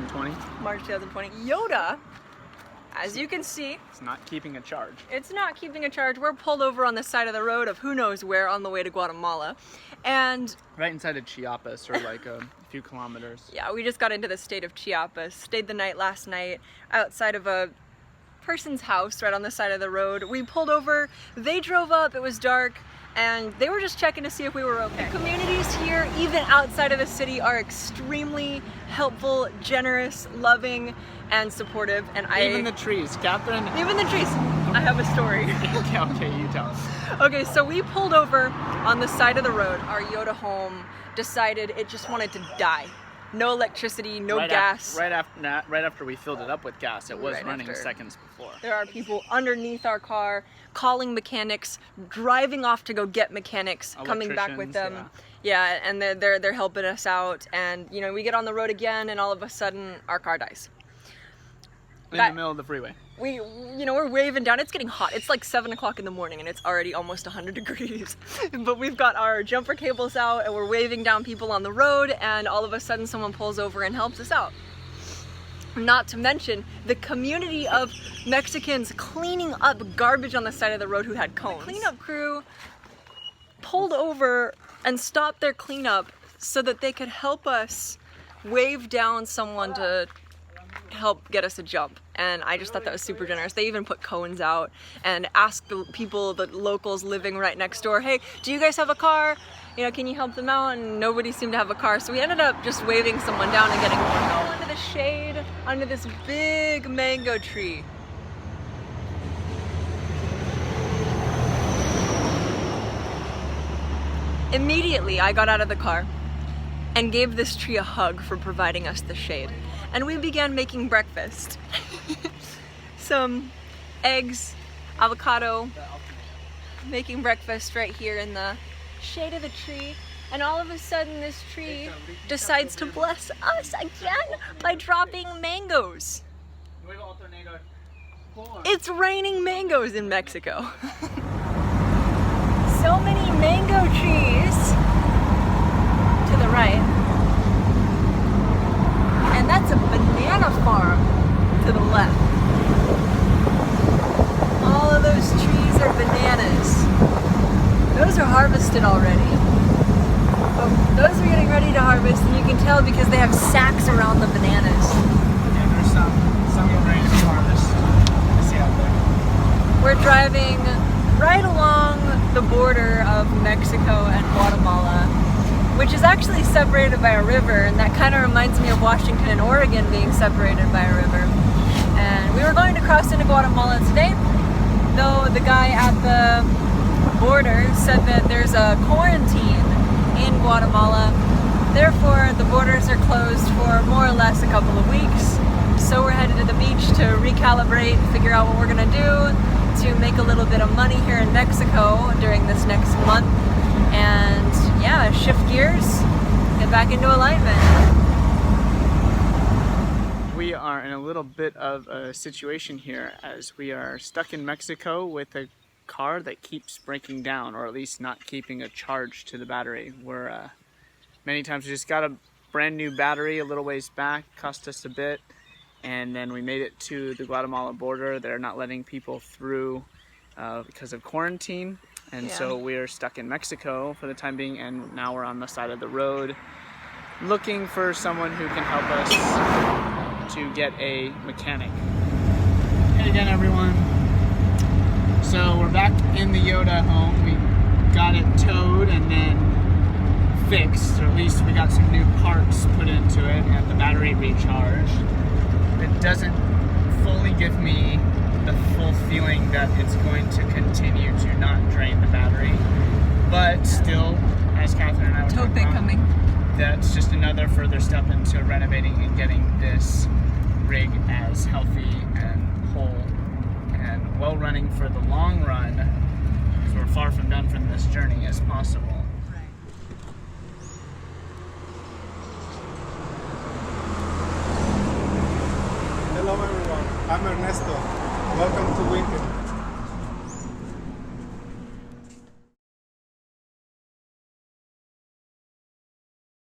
2020. March 2020. Yoda, as you can see, It's not keeping a charge. it's not keeping a charge. We're pulled over on the side of the road of who knows where on the way to Guatemala. And Right inside of Chiapas, or like a few kilometers. yeah, we just got into the state of Chiapas. Stayed the night last night outside of a person's house right on the side of the road. We pulled over, they drove up, it was dark, and they were just checking to see if we were okay. The communities here, even outside of the city, are extremely helpful, generous, loving, and supportive. And Even the trees, Catherine. Even the trees. I have a story. Okay, you tell us. Okay, so we pulled over on the side of the road. Our Yoda home decided it just wanted to die. No electricity, no gas. Right after we filled it up with gas, it was Right running after. seconds before. There are people underneath our car calling mechanics, driving off to go get mechanics, coming back with them. Yeah, and they're helping us out. And you know, we get on the road again, and all of a sudden, our car dies. In the middle of the freeway. We're waving down. It's getting hot. It's like 7 o'clock in the morning and it's already almost 100 degrees. But we've got our jumper cables out and we're waving down people on the road, and all of a sudden someone pulls over and helps us out. Not to mention the community of Mexicans cleaning up garbage on the side of the road who had cones. The cleanup crew pulled over and stopped their cleanup so that they could help us wave down someone to help get us a jump. And I just thought that was super generous. They even put cones out and asked the people, the locals living right next door, hey, do you guys have a car? You know, can you help them out? And nobody seemed to have a car, so we ended up just waving someone down and getting one. Into the shade under this big mango tree. Immediately I got out of the car and gave this tree a hug for providing us the shade. And we began making breakfast. Some eggs, avocado, making breakfast right here in the shade of the tree. And all of a sudden this tree decides to bless us again by dropping mangoes. It's raining mangoes in Mexico. So many mango trees to the right. And that's a banana farm to the left. All of those trees are bananas. Those are harvested already. Oh, those are getting ready to harvest, and you can tell because they have sacks around the bananas. Yeah, there's some ready to harvest. I see out there. We're driving right along the border of Mexico and Guatemala, which is actually separated by a river, and that kind of reminds me of Washington and Oregon being separated by a river. And we were going to cross into Guatemala today, though the guy at the border said that there's a quarantine in Guatemala, therefore the borders are closed for more or less a couple of weeks. So we're headed to the beach to recalibrate, figure out what we're gonna do to make a little bit of money here in Mexico during this next month. And yeah, shift gears, get back into alignment. We are in a little bit of a situation here as we are stuck in Mexico with a car that keeps breaking down, or at least not keeping a charge to the battery. We're many times we just got a brand new battery a little ways back, cost us a bit, and then we made it to the Guatemala border. They're not letting people through because of quarantine. And so we're stuck in Mexico for the time being, and now we're on the side of the road looking for someone who can help us to get a mechanic. Hey again, everyone. So we're back in the Yoda home. We got it towed and then fixed, or at least we got some new parts put into it and the battery recharged. It doesn't fully give me the full feeling that it's going to continue to not drain the battery, but still, as Catherine and I were talking about, coming. That's just another further step into renovating and getting this rig as healthy and whole and well running for the long run, because we're far from done from this journey, as possible. Hello everyone, I'm Ernesto. Welcome to winter.